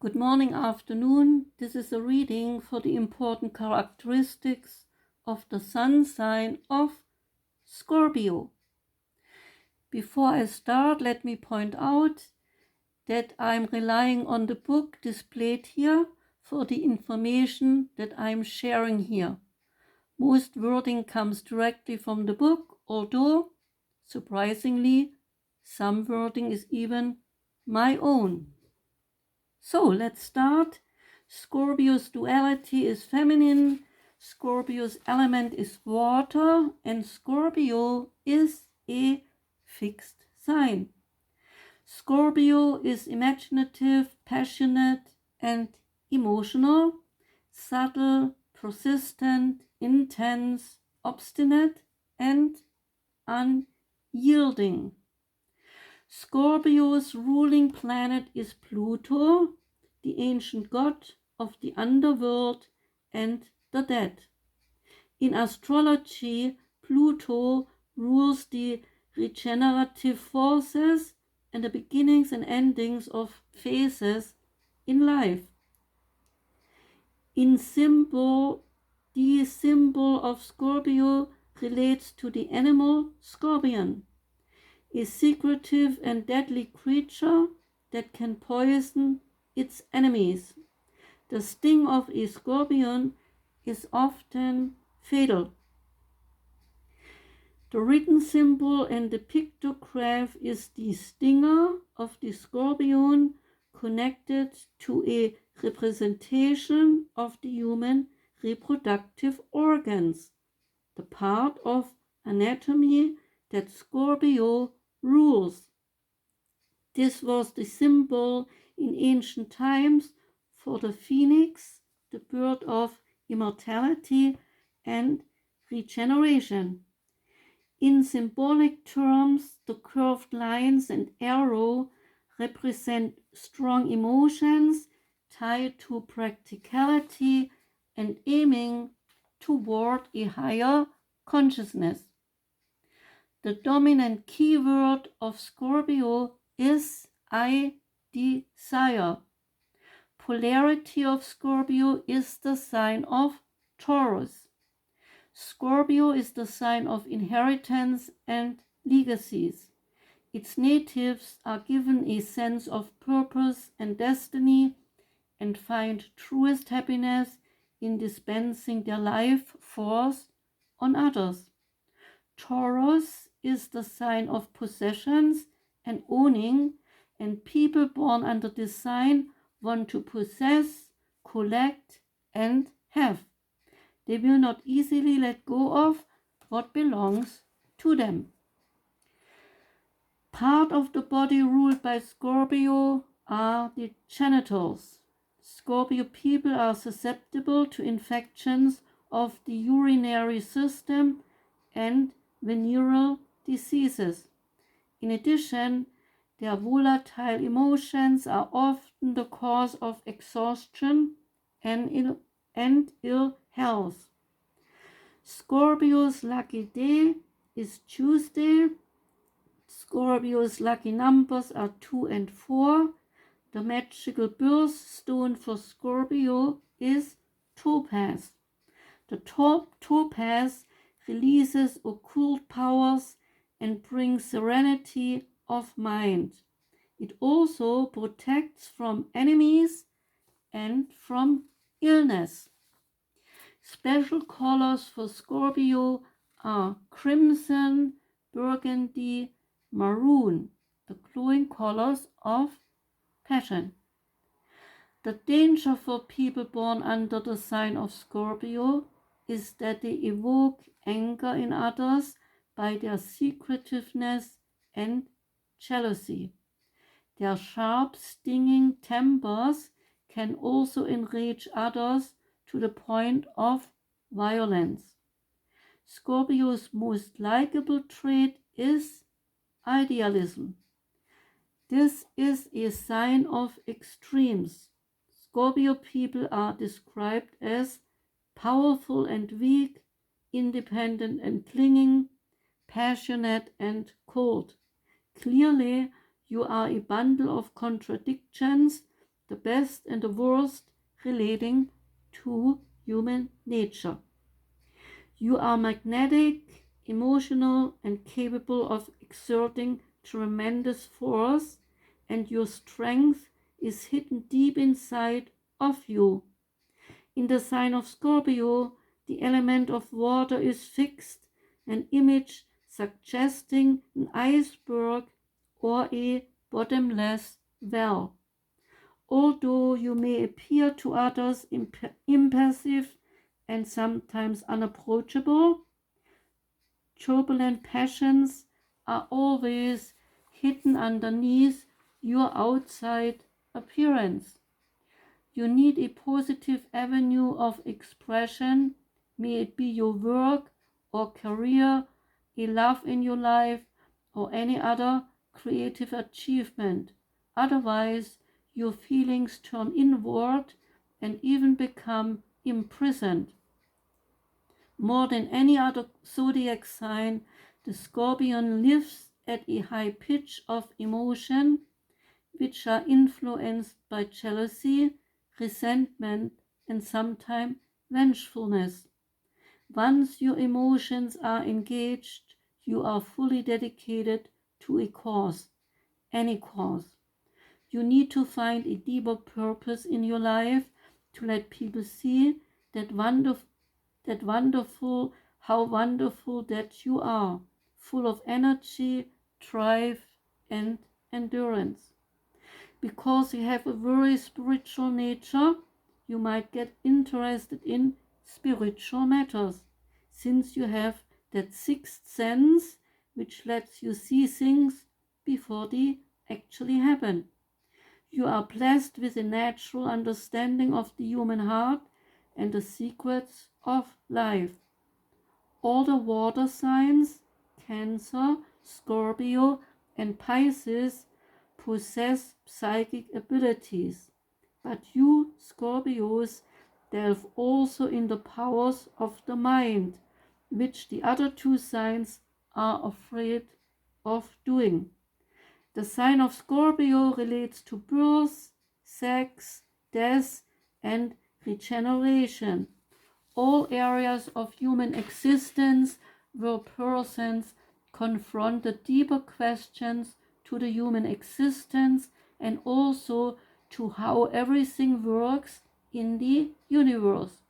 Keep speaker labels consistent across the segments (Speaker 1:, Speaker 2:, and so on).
Speaker 1: Good morning, afternoon. This is a reading for the important characteristics of the sun sign of Scorpio. Before I start, let me point out that I'm relying on the book displayed here for the information that I'm sharing here. Most wording comes directly from the book, although, surprisingly, some wording is even my own. So let's start. Scorpio's duality is feminine, Scorpio's element is water, and Scorpio is a fixed sign. Scorpio is imaginative, passionate, and emotional, subtle, persistent, intense, obstinate, and unyielding. Scorpio's ruling planet is Pluto, the ancient god of the underworld and the dead. In astrology, Pluto rules the regenerative forces and the beginnings and endings of phases in life. The symbol of Scorpio relates to the animal scorpion, a secretive and deadly creature that can poison its enemies. The sting of a scorpion is often fatal. The written symbol and the pictograph is the stinger of the scorpion connected to a representation of the human reproductive organs, the part of anatomy that Scorpio rules. This was the symbol in ancient times for the phoenix, the bird of immortality and regeneration. In symbolic terms, the curved lines and arrow represent strong emotions tied to practicality and aiming toward a higher consciousness. The dominant keyword of Scorpio is I desire. Polarity of Scorpio is the sign of Taurus. Scorpio is the sign of inheritance and legacies. Its natives are given a sense of purpose and destiny and find truest happiness in dispensing their life force on others. Taurus is the sign of possessions and owning, and people born under this sign want to possess, collect, and have. They will not easily let go of what belongs to them. Part of the body ruled by Scorpio are the genitals. Scorpio people are susceptible to infections of the urinary system and venereal diseases. In addition, their volatile emotions are often the cause of exhaustion and ill health. Scorpio's lucky day is Tuesday. Scorpio's lucky numbers are 2 and 4. The magical birthstone for Scorpio is topaz. The topaz releases occult powers and brings serenity of mind. It also protects from enemies and from illness. Special colors for Scorpio are crimson, burgundy, maroon, the glowing colors of passion. The danger for people born under the sign of Scorpio is that they evoke anger in others by their secretiveness and jealousy. Their sharp, stinging tempers can also enrage others to the point of violence. Scorpio's most likable trait is idealism. This is a sign of extremes. Scorpio people are described as powerful and weak, independent and clinging, passionate and cold. Clearly, you are a bundle of contradictions the best and the worst relating to human nature. You are magnetic, emotional, and capable of exerting tremendous force, and your strength is hidden deep inside of you. In the sign of Scorpio, the element of water is fixed, an image suggesting an iceberg or a bottomless well. Although you may appear to others impassive and sometimes unapproachable, turbulent passions are always hidden underneath your outside appearance. You need a positive avenue of expression, may it be your work or career, a love in your life, or any other creative achievement. Otherwise, your feelings turn inward and even become imprisoned. More than any other zodiac sign, the Scorpion lives at a high pitch of emotion, which are influenced by jealousy, resentment, and sometimes vengefulness. Once your emotions are engaged, you are fully dedicated to a cause, any cause. You need to find a deeper purpose in your life to let people see how wonderful that you are, full of energy, drive, and endurance. Because you have a very spiritual nature, you might get interested in spiritual matters, since you have that sixth sense which lets you see things before they actually happen. You are blessed with a natural understanding of the human heart and the secrets of life. All the water signs, Cancer, Scorpio, and Pisces, possess psychic abilities, but you, Scorpios, delve also in the powers of the mind, which the other two signs are afraid of doing. The sign of Scorpio relates to birth, sex, death, and regeneration, all areas of human existence where persons confront the deeper questions to the human existence and also to how everything works in the universe.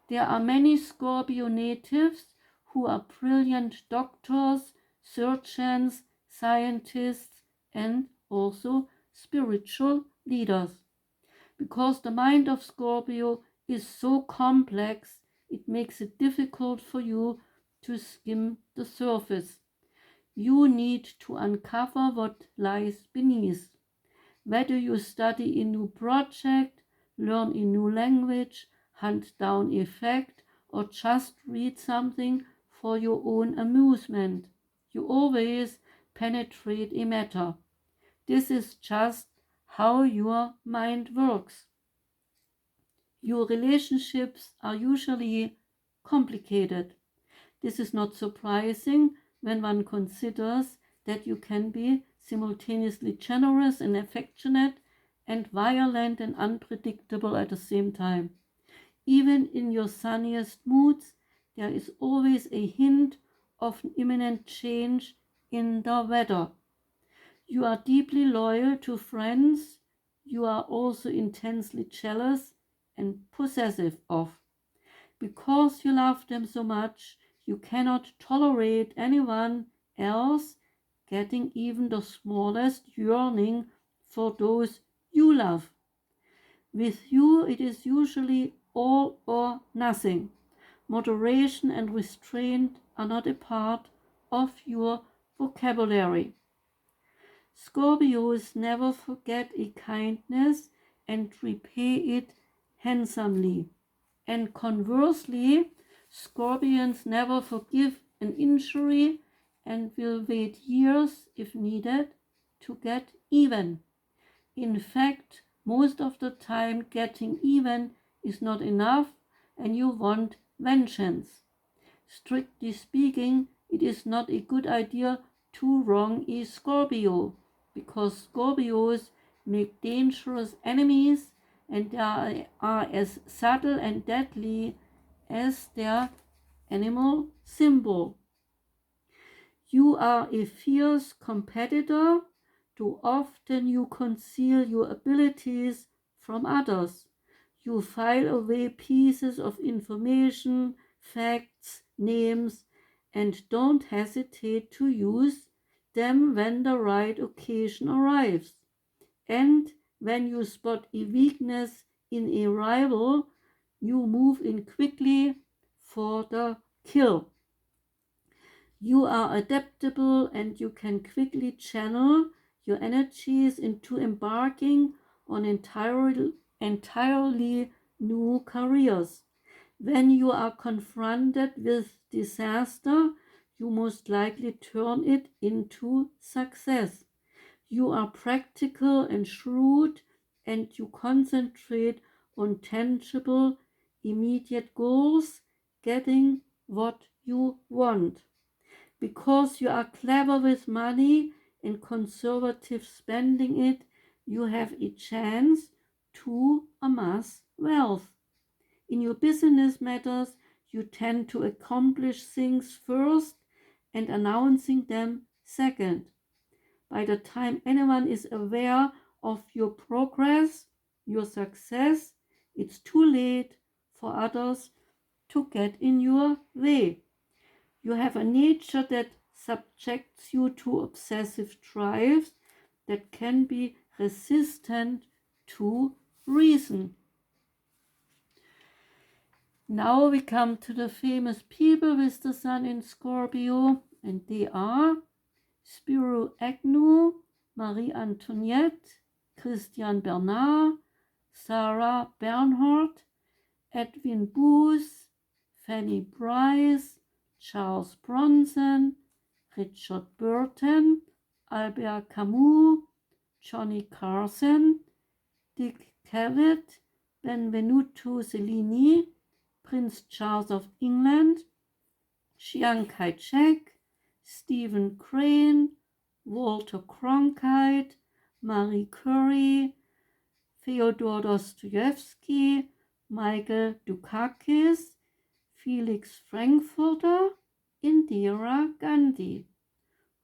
Speaker 1: There are many Scorpio natives who are brilliant doctors, surgeons, scientists, and also spiritual leaders. Because the mind of Scorpio is so complex, it makes it difficult for you to skim the surface. You need to uncover what lies beneath. Whether you study a new project, learn a new language, hunt down a fact, or just read something for your own amusement, you always penetrate a matter. This is just how your mind works. Your relationships are usually complicated. This is not surprising when one considers that you can be simultaneously generous and affectionate and violent and unpredictable at the same time. Even in your sunniest moods, there is always a hint of an imminent change in the weather. You are deeply loyal to friends. You are also intensely jealous and possessive of. Because you love them so much, you cannot tolerate anyone else getting even the smallest yearning for those you love. With you, it is usually all or nothing. Moderation and restraint are not a part of your vocabulary. Scorpios never forget a kindness and repay it handsomely. And conversely, Scorpions never forgive an injury and will wait years, if needed, to get even. In fact, most of the time getting even is not enough and you want vengeance. Strictly speaking, it is not a good idea to wrong a Scorpio, because Scorpios make dangerous enemies, and they are as subtle and deadly as their animal symbol. You are a fierce competitor. Too often you conceal your abilities from others. You file away pieces of information, facts, names, and don't hesitate to use them when the right occasion arrives. And when you spot a weakness in a rival, you move in quickly for the kill. You are adaptable and you can quickly channel your energies into embarking on entirely new careers. When you are confronted with disaster, you most likely turn it into success. You are practical and shrewd, and you concentrate on tangible, immediate goals, getting what you want. Because you are clever with money and conservative spending it, you have a chance to amass wealth. In your business matters, you tend to accomplish things first and announcing them second. By the time anyone is aware of your progress, your success, it's too late for others to get in your way. You have a nature that subjects you to obsessive drives that can be resistant to reason. Now we come to the famous people with the sun in Scorpio, and they are Spiro Agnew, Marie Antoinette, Christian Bernard, Sarah Bernhardt, Edwin Booth, Fanny Brice, Charles Bronson, Richard Burton, Albert Camus, Johnny Carson, Dick Cavett, Benvenuto Cellini, Prince Charles of England, Chiang Kai-shek, Stephen Crane, Walter Cronkite, Marie Curie, Fyodor Dostoevsky, Michael Dukakis, Felix Frankfurter, Indira Gandhi,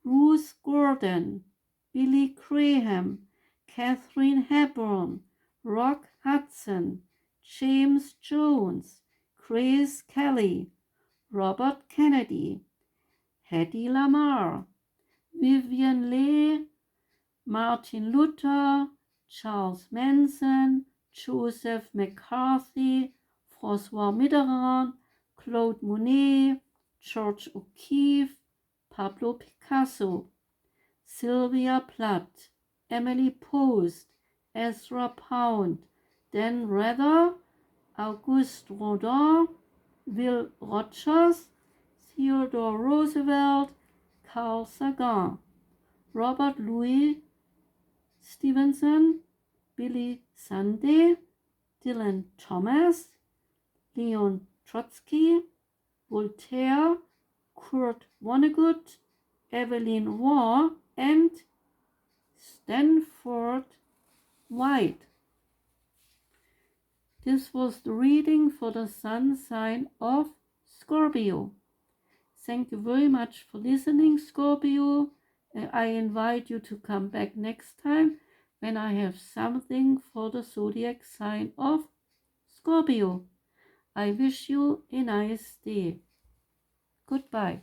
Speaker 1: Ruth Gordon, Billy Graham, Katharine Hepburn, Rock Hudson, James Jones, Grace Kelly, Robert Kennedy, Hedy Lamarr, Vivian Leigh, Martin Luther, Charles Manson, Joseph McCarthy, François Mitterrand, Claude Monet, George O'Keeffe, Pablo Picasso, Sylvia Plath, Emily Post, Ezra Pound, Dan Rather, Auguste Rodin, Will Rogers, Theodore Roosevelt, Carl Sagan, Robert Louis Stevenson, Billy Sunday, Dylan Thomas, Leon Trotsky, Voltaire, Kurt Vonnegut, Evelyn Waugh, and Stanford White. This was the reading for the sun sign of Scorpio. Thank you very much for listening, Scorpio. I invite you to come back next time when I have something for the zodiac sign of Scorpio. I wish you a nice day. Goodbye.